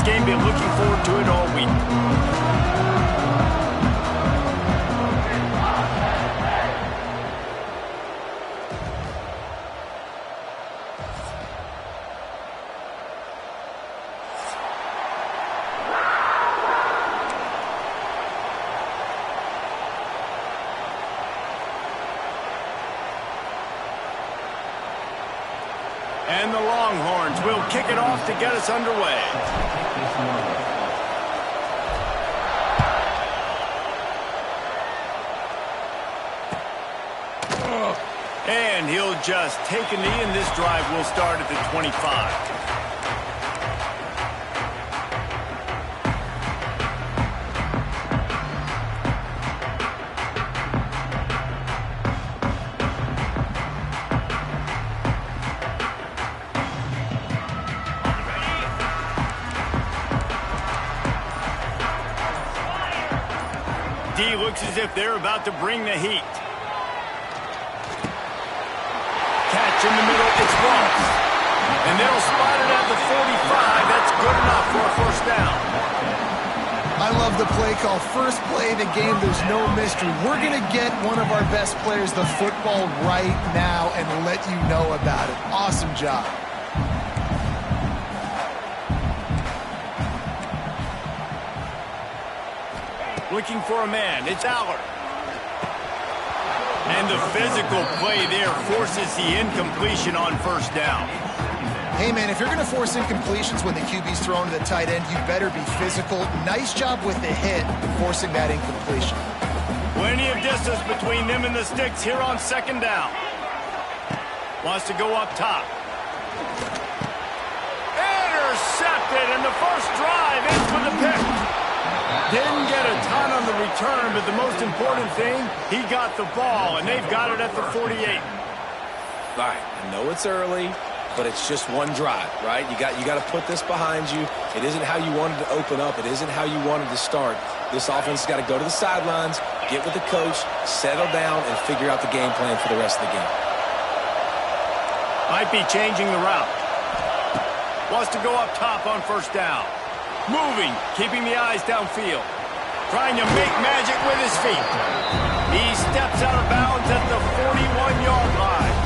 this game. Been looking forward to it all week. And the Longhorns will kick it off to get us underway. And he'll just take a knee, and this drive will start at the 25. D looks as if they're about to bring the heat. Catch in the middle, it's Ross. And they'll spot it at the 45. That's good enough for a first down. I love the play call. First play of the game, there's no mystery. We're going to get one of our best players the football right now and let you know about it. Awesome job. Looking for a man, it's Aller. And the physical play there forces the incompletion on first down. Hey, man, if you're going to force incompletions when the QB's thrown to the tight end, you better be physical. Nice job with the hit, forcing that incompletion. Plenty of distance between them and the sticks here on second down. Wants to go up top. Intercepted, and the first drive ends with a pick. Didn't get a ton on the return, but the most important thing, he got the ball, and they've got it at the 48. All right, I know it's early, but it's just one drive, right? You got to put this behind you. It isn't how you wanted to open up. It isn't how you wanted to start. This offense has got to go to the sidelines, get with the coach, settle down, and figure out the game plan for the rest of the game. Might be changing the route. Wants to go up top on first down. Moving, keeping the eyes downfield. Trying to make magic with his feet. He steps out of bounds at the 41-yard line.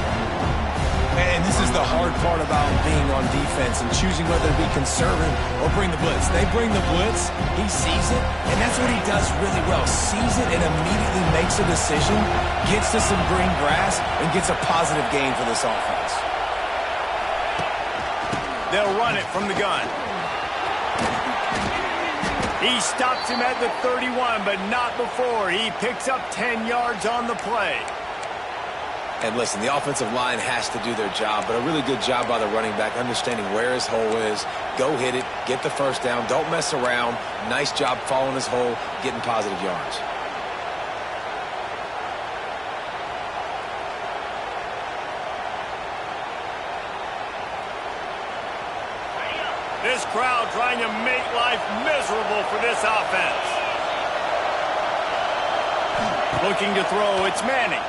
And this is the hard part about being on defense and choosing whether to be conservative or bring the blitz. They bring the blitz, he sees it, and that's what he does really well. Sees it and immediately makes a decision, gets to some green grass, and gets a positive gain for this offense. They'll run it from the gun. He stops him at the 31, but not before. He picks up 10 yards on the play. And listen, the offensive line has to do their job, but a really good job by the running back, understanding where his hole is. Go hit it, get the first down, don't mess around. Nice job following his hole, getting positive yards. This crowd trying to make life miserable for this offense. Looking to throw, it's Manning.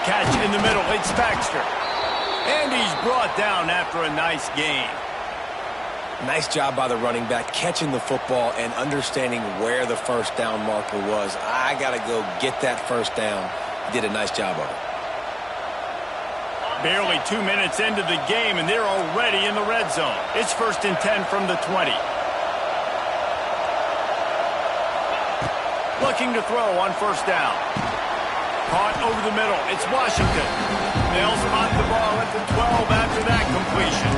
Catch in the middle, it's Baxter. And he's brought down after a nice gain. Nice job by the running back, catching the football and understanding where the first down marker was. I got to go get that first down. He did a nice job of it. Barely 2 minutes into the game, and they're already in the red zone. It's 1st and 10 from the 20. Looking to throw on first down. Caught over the middle. It's Washington. They'll spot the ball at the 12 after that completion.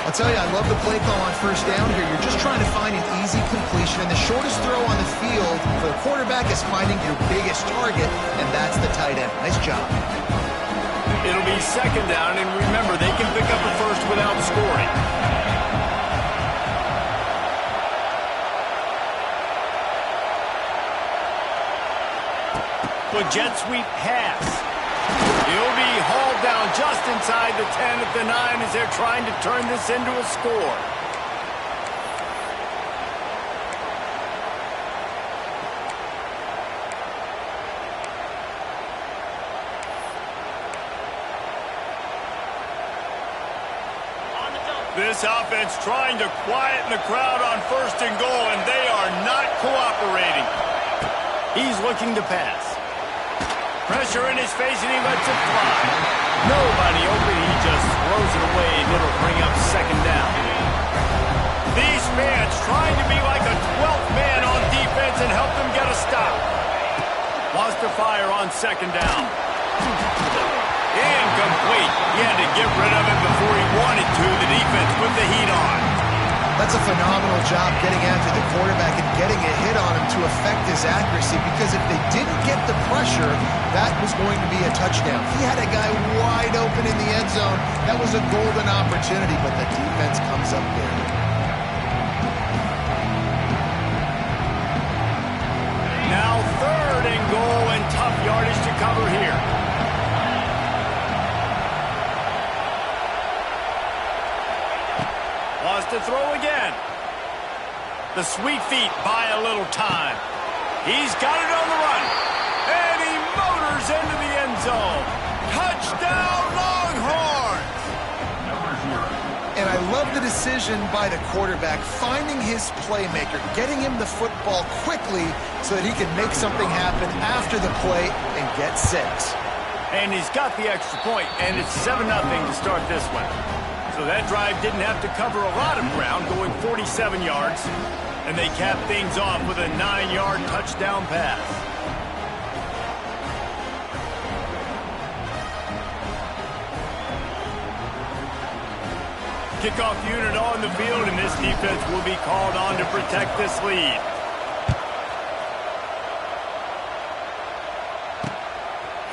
I'll tell you, I love the play call on first down here. You're just trying to find an easy completion, and the shortest throw on the field for the quarterback is finding your biggest target, and that's the tight end. Nice job. It'll be second down, and remember, they can pick up a first without scoring. The jet sweep pass. He'll be hauled down just inside the 10 at the 9 as they're trying to turn this into a score. This offense trying to quieten the crowd on 1st and goal, and they are not cooperating. He's looking to pass. Pressure in his face, and he lets it fly. Nobody open. He just throws it away, and it'll bring up 2nd down. These fans trying to be like a 12th man on defense and help them get a stop. Wants to fire on 2nd down. Incomplete. He had to get rid of it before he wanted to. The defense put the heat on. That's a phenomenal job getting after the quarterback and getting a hit on him to affect his accuracy, because if they didn't get the pressure, that was going to be a touchdown. He had a guy wide open in the end zone. That was a golden opportunity, but the defense comes up big. Now 3rd and goal, and tough yardage to cover here. Wants to throw again. The sweet feet buy a little time. He's got it on the run. And he motors into the end zone. Touchdown, Longhorns! And I love the decision by the quarterback, finding his playmaker, getting him the football quickly so that he can make something happen after the play and get 6. And he's got the extra point, and it's 7-0 to start this one. So that drive didn't have to cover a lot of ground, going 47 yards. And they cap things off with a 9-yard touchdown pass. Kickoff unit on the field, and this defense will be called on to protect this lead.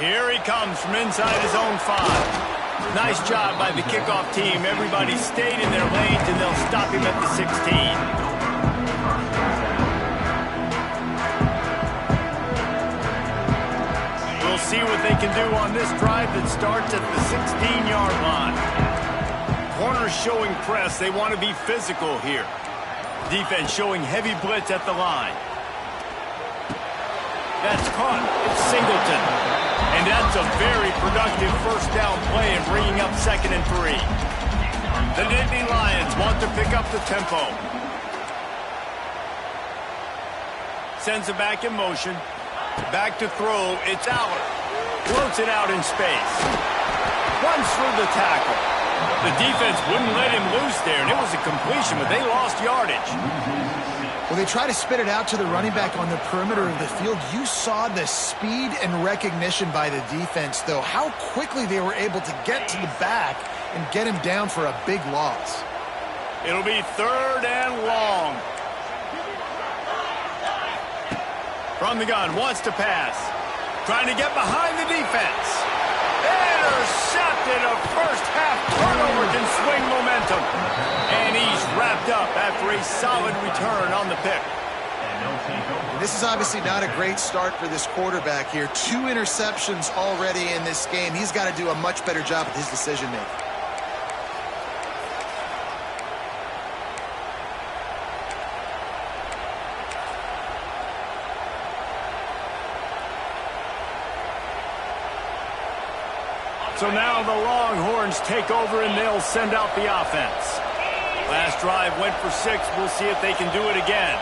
Here he comes from inside his own 5. Nice job by the kickoff team. Everybody stayed in their lanes, and they'll stop him at the 16. We'll see what they can do on this drive that starts at the 16-yard line. Corners showing press. They want to be physical here. Defense showing heavy blitz at the line. That's caught. It's Singleton. And that's a very productive 1st down play and bringing up 2nd and 3. The Nittany Lions want to pick up the tempo. Sends it back in motion. Back to throw. It's Aller. Floats it out in space. Runs through the tackle. The defense wouldn't let him loose there, and it was a completion, but they lost yardage. When they try to spit it out to the running back on the perimeter of the field, you saw the speed and recognition by the defense, though, how quickly they were able to get to the back and get him down for a big loss. It'll be 3rd and long. From the gun, wants to pass. Trying to get behind the defense. Intercepted. A first-half turnover can swing momentum. And he's wrapped up after a solid return on the pick. This is obviously not a great start for this quarterback here. 2 interceptions already in this game. He's got to do a much better job with his decision-making. So now the Longhorns take over, and they'll send out the offense. Last drive went for 6. We'll see if they can do it again.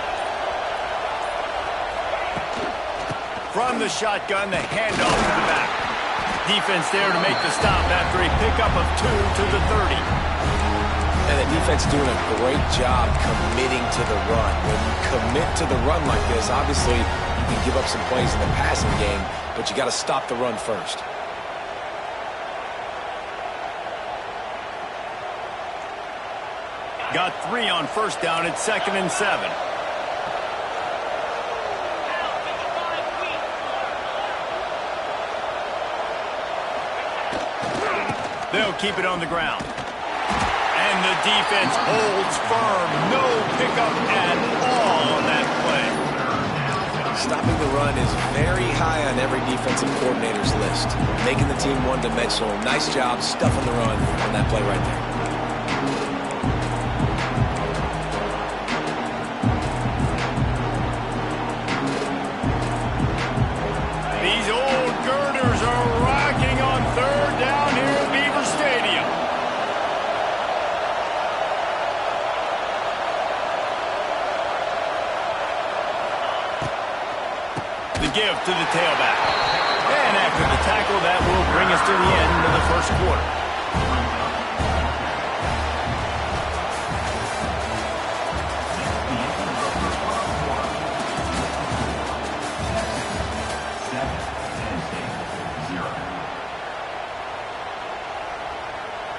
From the shotgun, the handoff to the back. Defense there to make the stop after a pickup of 2 to the 30. And the defense doing a great job committing to the run. When you commit to the run like this, obviously you can give up some plays in the passing game, but you got to stop the run first. Got 3 on 1st down at 2nd and 7. They'll keep it on the ground. And the defense holds firm. No pickup at all on that play. Stopping the run is very high on every defensive coordinator's list. Making the team one-dimensional. Nice job stuffing the run on that play right there. give to the tailback. And after the tackle, that will bring us to the end of the first quarter.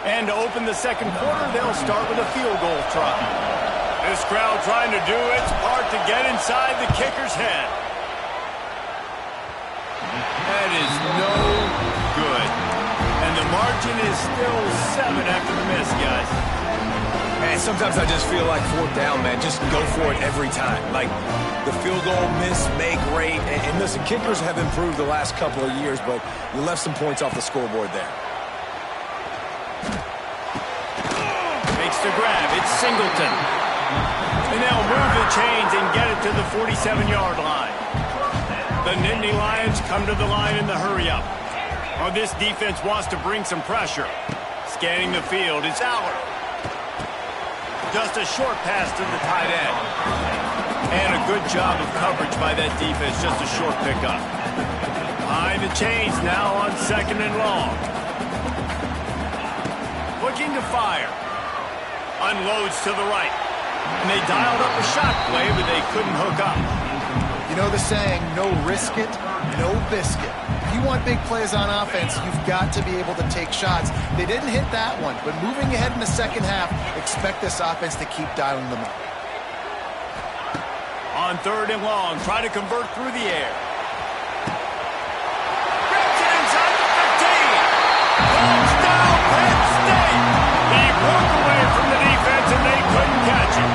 And to open the second quarter, they'll start with a field goal try. This crowd trying to do its part to get inside the kicker's head. That is no good. And the margin is still 7 after the miss, guys. Man, sometimes I just feel like fourth down, man. Just go for it every time. Like the field goal miss, make great. And listen, kickers have improved the last couple of years, but you left some points off the scoreboard there. To grab, it's Singleton. And they'll move the chains and get it to the 47-yard line. The Nittany Lions come to the line in the hurry-up. Oh, this defense wants to bring some pressure. Scanning the field, it's Aller. Just a short pass to the tight end. And a good job of coverage by that defense, just a short pickup. Behind the chains now on 2nd and long. Looking to fire. Unloads to the right. And they dialed up a shot play, but they couldn't hook up. You know the saying, no risk it, no biscuit. If you want big plays on offense, you've got to be able to take shots. They didn't hit that one, but moving ahead in the second half, expect this offense to keep dialing them up. On 3rd and long, try to convert through the air. Rips it inside the 15. Touchdown, Penn State. He broke away from the defense, and they couldn't catch him.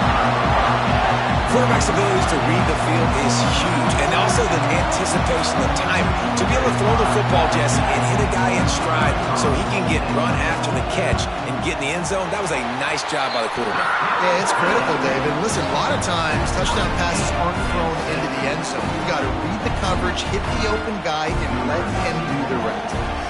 Quarterback's abilities to read the field is huge, and also the anticipation of time to be able to throw the football, Jesse, and hit a guy in stride so he can get run after the catch and get in the end zone. That was a nice job by the quarterback. Yeah, it's critical, David. Listen, a lot of times touchdown passes aren't thrown into the end zone. You've got to read the coverage, hit the open guy, and let him do the rest.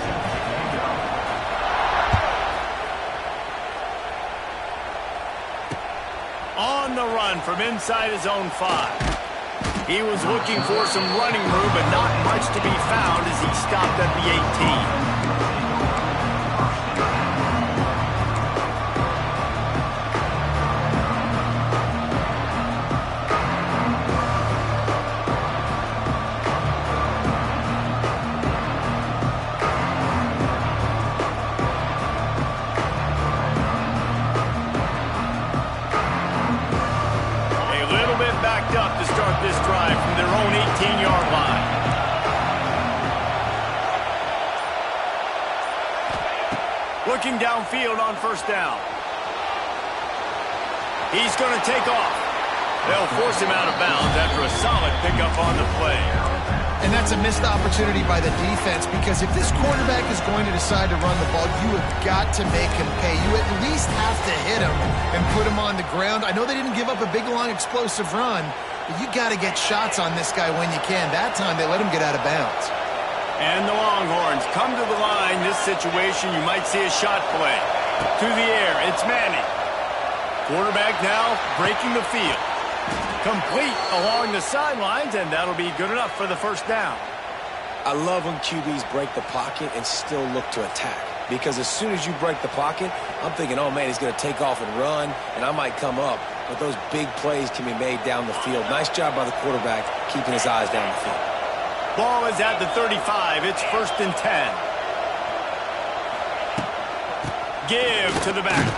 On the run from inside his own 5. He was looking for some running room, but not much to be found as he stopped at the 18. Up to start this drive from their own 18-yard line. Looking downfield on 1st down. He's going to take off. They'll force him out of bounds after a solid pickup on the play. And that's a missed opportunity by the defense, because if this quarterback is going to decide to run the ball, you have got to make him pay. You at least have to hit him and put him on the ground. I know they didn't give up a big, long, explosive run, but you got to get shots on this guy when you can. That time, they let him get out of bounds. And the Longhorns come to the line. This situation, you might see a shot play. To the air, it's Manning. Quarterback now breaking the field. Complete along the sidelines, and that'll be good enough for the 1st down. I love when QBs break the pocket and still look to attack. Because as soon as you break the pocket, I'm thinking, oh, man, he's going to take off and run, and I might come up. But those big plays can be made down the field. Nice job by the quarterback keeping his eyes down the field. Ball is at the 35. It's 1st and 10. Give to the back.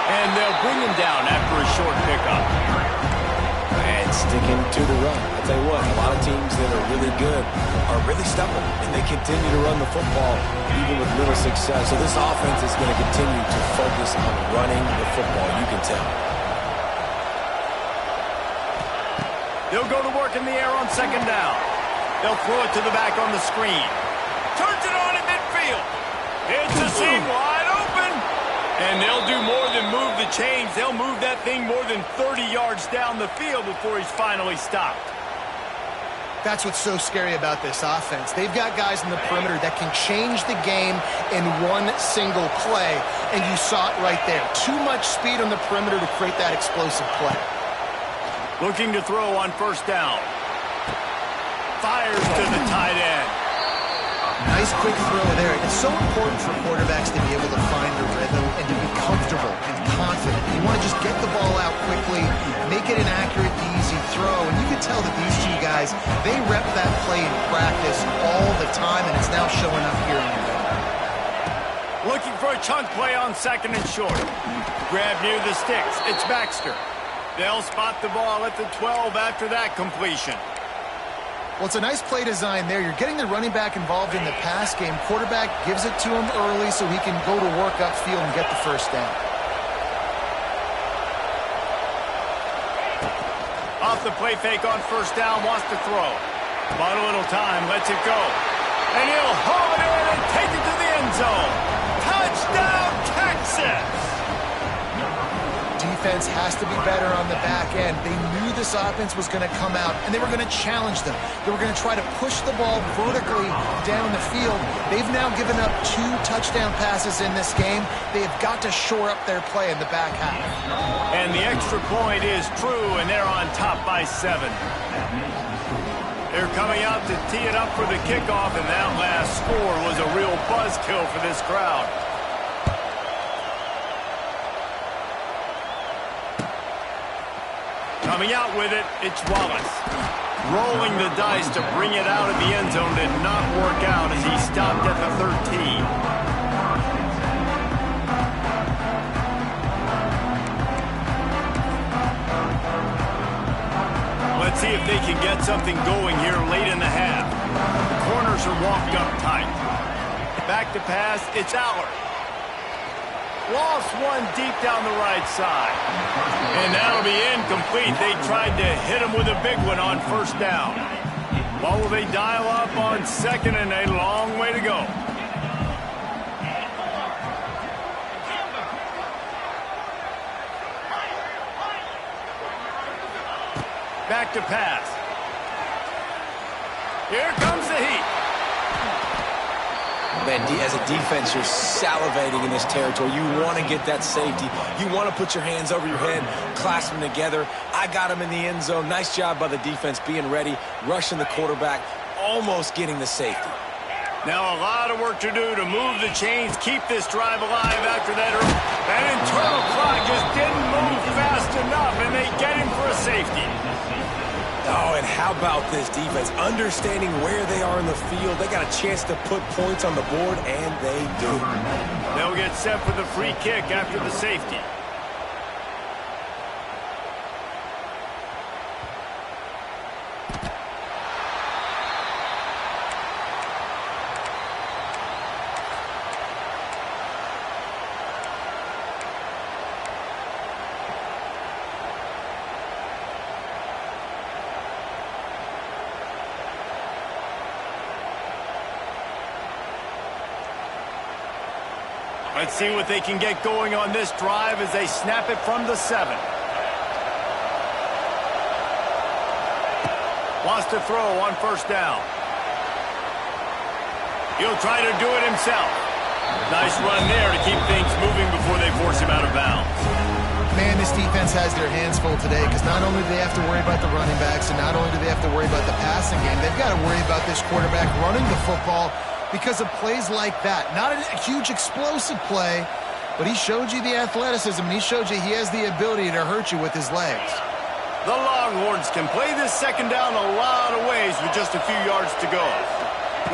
And they'll bring him down after a short pickup. And sticking to the run. I'll tell you what, a lot of teams that are really good are really stubborn, and they continue to run the football even with little success. So this offense is going to continue to focus on running the football. You can tell. They'll go to work in the air on 2nd down. They'll throw it to the back on the screen. Turns it on at midfield. It's a seam wide open. And they'll do more than move the chains. They'll move that thing more than 30 yards down the field before he's finally stopped. That's what's so scary about this offense. They've got guys in the perimeter that can change the game in one single play. And you saw it right there. Too much speed on the perimeter to create that explosive play. Looking to throw on 1st down. fires to the tight end. Nice quick throw there. It's so important for quarterbacks to be able to find a rhythm and to be comfortable and confident. You want to just get the ball out quickly, make it an accurate, easy throw. And you can tell that these two guys, they rep that play in practice all the time, and it's now showing up here in the game. Looking for a chunk play on 2nd and short. Grab near the sticks. It's Baxter. They'll spot the ball at the 12 after that completion. Well, it's a nice play design there. You're getting the running back involved in the pass game. Quarterback gives it to him early so he can go to work upfield and get the first down. Off the play fake on 1st down, wants to throw. Bought a little time, lets it go. And he'll haul it in and take it to the end zone. Touchdown, Texas! Defense has to be better on the back end. They knew this offense was going to come out, and they were going to challenge them. They were going to try to push the ball vertically down the field. They've now given up 2 touchdown passes in this game. They have got to shore up their play in the back half. And the extra point is true, and they're on top by 7. They're coming out to tee it up for the kickoff, and that last score was a real buzzkill for this crowd. Coming out with it, it's Wallace. Rolling the dice to bring it out of the end zone did not work out as he stopped at the 13. Let's see if they can get something going here late in the half. The corners are walked up tight. Back to pass, it's Allard. Lost one deep down the right side. And that'll be incomplete. They tried to hit him with a big one on 1st down. What will they dial up on 2nd and a long way to go? Back to pass. Here comes the heat. Man, as a defense, you're salivating in this territory. You want to get that safety. You want to put your hands over your head, clasp them together. I got him in the end zone. Nice job by the defense being ready, rushing the quarterback, almost getting the safety. Now a lot of work to do to move the chains, keep this drive alive after that. That internal clock just didn't move fast enough, and they get him for a safety. Oh, and how about this defense? Understanding where they are in the field. They got a chance to put points on the board, and they do. They'll get set for the free kick after the safety. Let's see what they can get going on this drive as they snap it from the 7. Wants to throw on 1st down. He'll try to do it himself. Nice run there to keep things moving before they force him out of bounds. Man, this defense has their hands full today because not only do they have to worry about the running backs and not only do they have to worry about the passing game, they've got to worry about this quarterback running the football because of plays like that. Not a huge explosive play, but he showed you the athleticism, and he showed you he has the ability to hurt you with his legs. The Longhorns can play this 2nd down a lot of ways with just a few yards to go.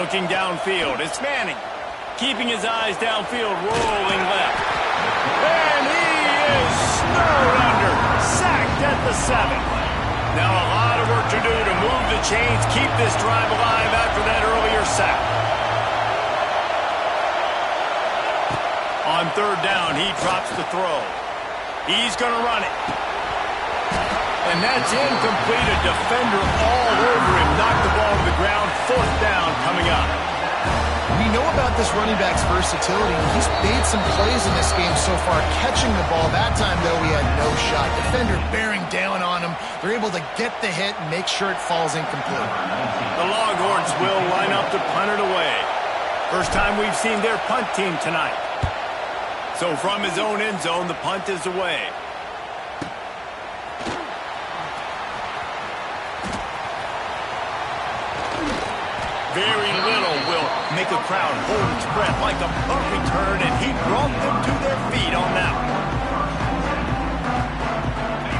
Looking downfield, it's Manning. Keeping his eyes downfield, rolling left. And he is snowed under, sacked at the 7. Now a lot of work to do to move the chains, keep this drive alive after that earlier sack. On 3rd down, he drops the throw. He's going to run it. And that's incomplete. A defender all over him. Knocked the ball to the ground. 4th down coming up. We know about this running back's versatility. He's made some plays in this game so far, catching the ball. That time, though, he had no shot. Defender bearing down on him. They're able to get the hit and make sure it falls incomplete. The Longhorns will line up to punt it away. First time we've seen their punt team tonight. So from his own end zone, the punt is away. Very little will make a crowd hold its breath like a punt return, and he brought them to their feet on that one.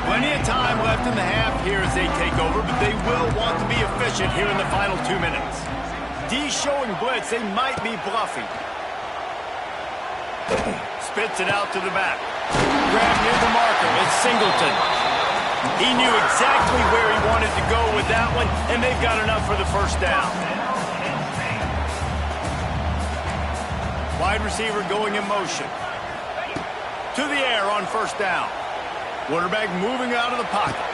Plenty of time left in the half here as they take over, but they will want to be efficient here in the final 2 minutes. D showing blitz, they might be bluffing. Spits it out to the back. Grab near the marker, it's Singleton. He knew exactly where he wanted to go with that one, and they've got enough for the first down. Wide receiver going in motion. To the air on first down. Quarterback moving out of the pocket.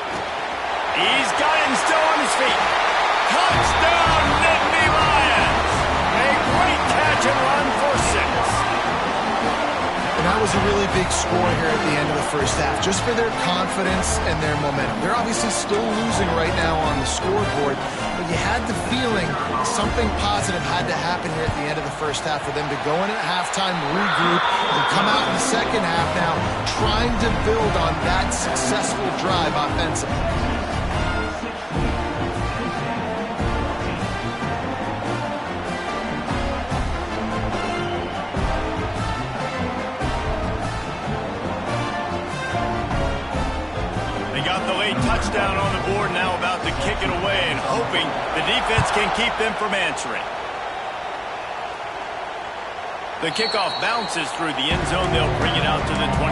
He's got him still on his feet. Touchdown, Nittany Lions! A great catch and run for 6. And that was a really big score here at the end of the first half, just for their confidence and their momentum. They're obviously still losing right now on the scoreboard, but you had the feeling something positive had to happen here at the end of the first half for them to go in at halftime, regroup, and come out in the second half now trying to build on that successful drive offensively. Touchdown on the board, now about to kick it away and hoping the defense can keep them from answering. The kickoff bounces through the end zone. They'll bring it out to the 25.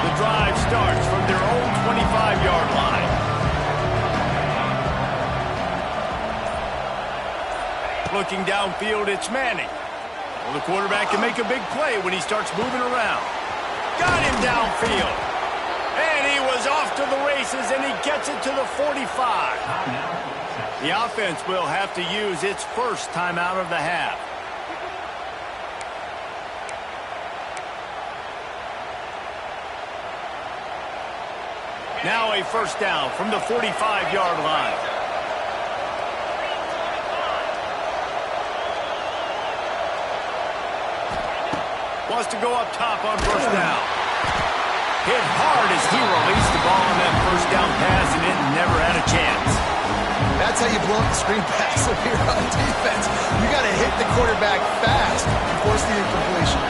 The drive starts from their own 25-yard line. Looking downfield, it's Manning. Well, the quarterback can make a big play when he starts moving around. Got him downfield. And he was off to the races, and he gets it to the 45. The offense will have to use its first timeout of the half. Now a first down from the 45-yard line. Wants to go up top on first down. Hit hard as he released the ball on that first down pass, and it never had a chance. That's how you blow up the screen pass if you're on defense. You got to hit the quarterback fast and force the incompletion.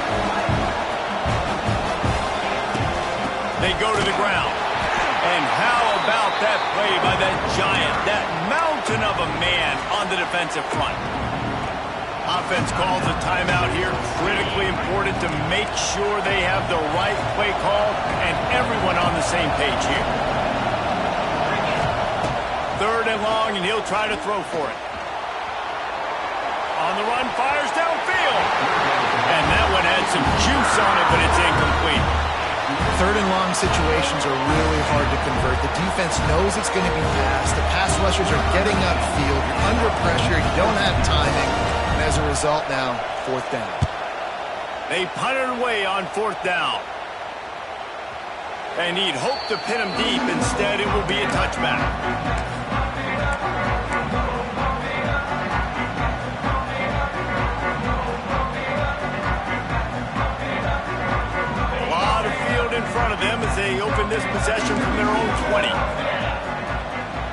They go to the ground. And how about that play by that giant, that mountain of a man on the defensive front? Offense calls a timeout here. Critically important to make sure they have the right play call and everyone on the same page here. 3rd and long, and he'll try to throw for it. On the run, fires downfield. And that one had some juice on it, but it's incomplete. 3rd and long situations are really hard to convert. The defense knows it's going to be passed. The pass rushers are getting upfield. You're under pressure. You don't have timing. And as a result now, 4th down. They punted away on 4th down. And he'd hope to pin him deep. Instead, it will be a touchback. A lot of field in front of them as they open this possession from their own 20.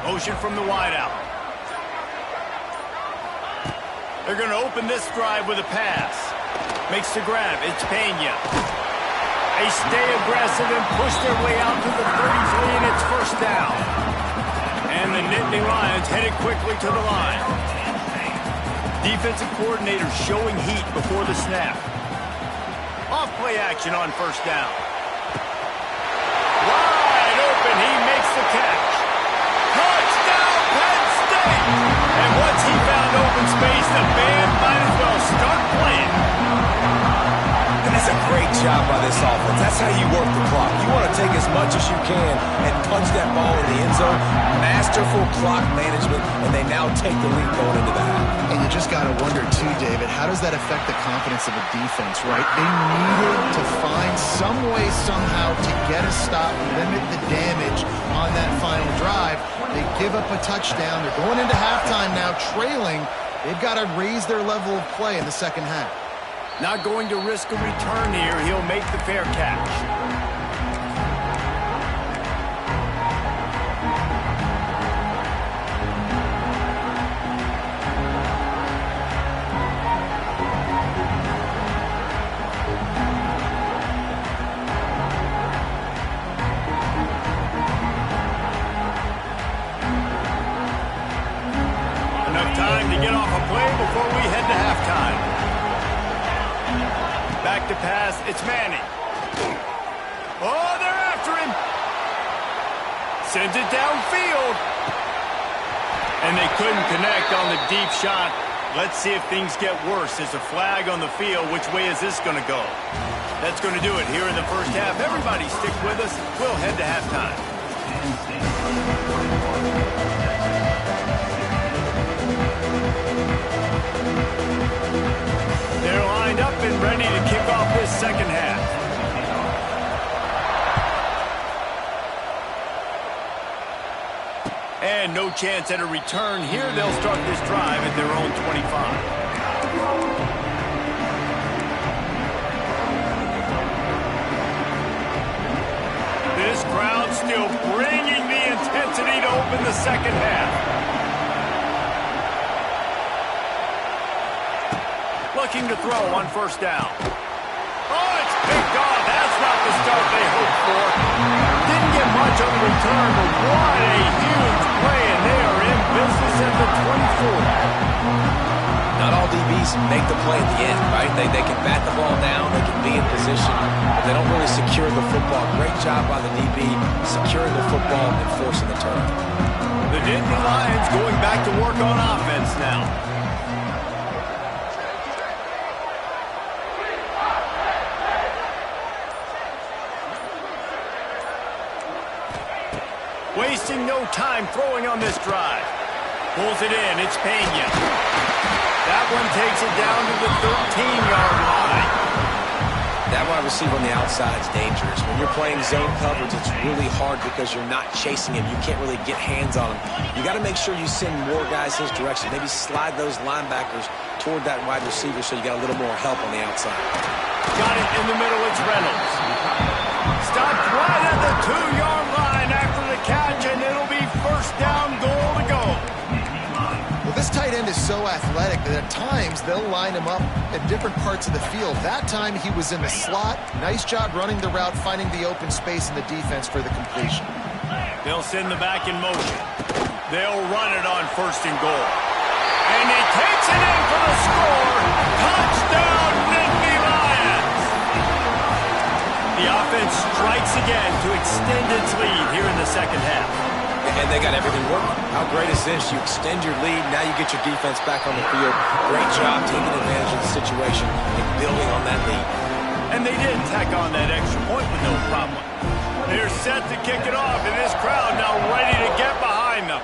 Motion from the wideout. They're going to open this drive with a pass. Makes the grab. It's Pena. They stay aggressive and push their way out to the 33, and it's first down. And the Nittany Lions headed quickly to the line. Defensive coordinator showing heat before the snap. Off play action on first down. Wide open. He makes the catch. Touchdown, Penn State! And once he found open space, the band might as well start playing. And that's a great job by this offense. That's how you work the clock. You want to take as much as you can and punch that ball in the end zone. Masterful clock management, and they now take the lead going into the half. And you just got to wonder, too, David, how does that affect the confidence of a defense, right? They needed to find some way, somehow, to get a stop, limit the damage on that final drive. They give up a touchdown. They're going into halftime now, trailing. They've got to raise their level of play in the second half. Not going to risk a return here. He'll make the fair catch. Time to get off a play before we head to halftime. Back to pass, it's Manning. Oh, they're after him. Sends it downfield. And they couldn't connect on the deep shot. Let's see if things get worse. There's a flag on the field. Which way is this going to go? That's going to do it here in the first half. Everybody stick with us. We'll head to halftime. They're lined up and ready to kick off this second half. And no chance at a return here. They'll start this drive at their own 25. This crowd still bringing the intensity to open the second half. Looking to throw on first down. Oh, it's picked off. That's not the start they hoped for. Didn't get much on the return, but what a huge play, and they are in business at the 24. Not all DBs make the play at the end, right? They can bat the ball down, they can be in position, but they don't really secure the football. Great job by the DB securing the football and forcing the turnover. The Nittany Lions going back to work on offense now. Wasting no time throwing on this drive. Pulls it in. It's Pena. That one takes it down to the 13-yard line. That wide receiver on the outside is dangerous. When you're playing zone coverage, it's really hard because you're not chasing him. You can't really get hands on him. You got to make sure you send more guys his direction. Maybe slide those linebackers toward that wide receiver so you got a little more help on the outside. Got it in the middle. It's Reynolds. Stopped right at the 2-yard line after the catch, and it'll be first down, goal to go. Well, this tight end is so athletic that at times they'll line him up at different parts of the field. That time he was in the slot. Nice job running the route, finding the open space in the defense for the completion. They'll send the back in motion. They'll run it on first and goal. And he takes it in for the score. Touchdown, Nittany Lions! The offense strikes again to extend its lead here in the second half. And they got everything working. How great is this? You extend your lead, now you get your defense back on the field. Great job taking advantage of the situation and building on that lead. And they did tack on that extra point with no problem. They're set to kick it off, and this crowd now ready to get behind them.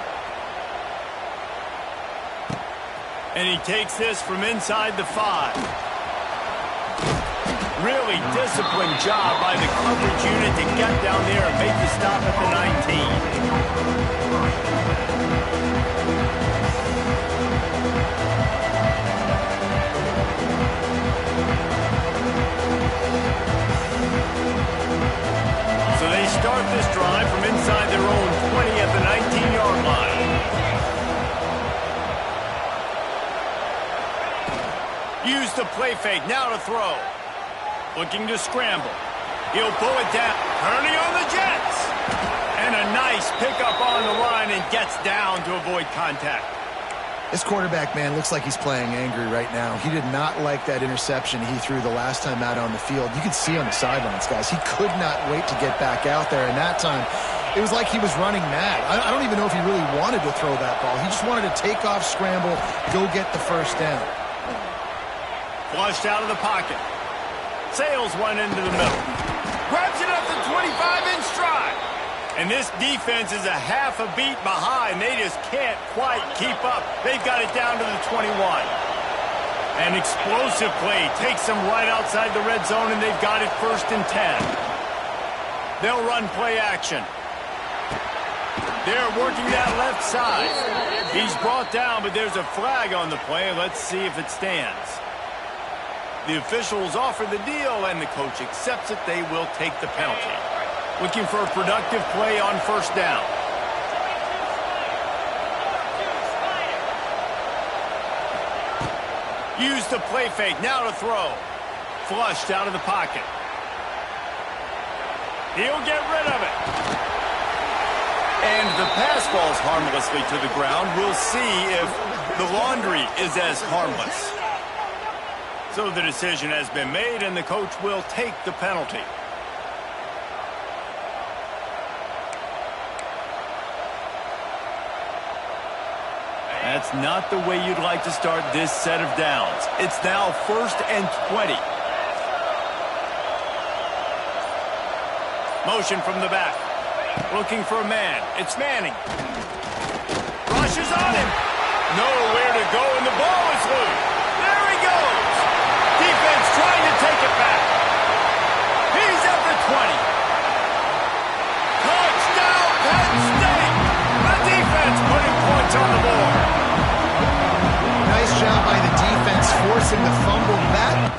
And he takes this from inside the 5. Really disciplined job by the coverage unit to get down there and make the stop at the 19. So they start this drive from inside their own 20 at the 19-yard line. Use the play fake, now to throw. Looking to scramble. He'll pull it down. Turning on the Jets. And a nice pickup on the line and gets down to avoid contact. This quarterback, man, looks like he's playing angry right now. He did not like that interception he threw the last time out on the field. You could see on the sidelines, guys. He could not wait to get back out there. And that time, it was like he was running mad. I don't even know if he really wanted to throw that ball. He just wanted to take off, scramble, go get the first down. Flushed out of the pocket. Sails one into the middle. Grabs it up the 25 in stride. And this defense is a half a beat behind. They just can't quite keep up. They've got it down to the 21. An explosive play takes them right outside the red zone, and they've got it first and 10. They'll run play action. They're working that left side. He's brought down, but there's a flag on the play. Let's see if it stands. The officials offer the deal, and the coach accepts it. They will take the penalty. Looking for a productive play on first down. Use the play fake, now to throw. Flushed out of the pocket. He'll get rid of it. And the pass falls harmlessly to the ground. We'll see if the laundry is as harmless. So the decision has been made, and the coach will take the penalty. That's not the way you'd like to start this set of downs. It's now 1st and 20. Motion from the back. Looking for a man. It's Manning. Rushes on him. Nowhere to go, and the ball is loose. There he goes. Defense trying to take it back. He's at the 20. Touchdown, Penn State. The defense putting points on the board. Nice job by the defense forcing the fumble back.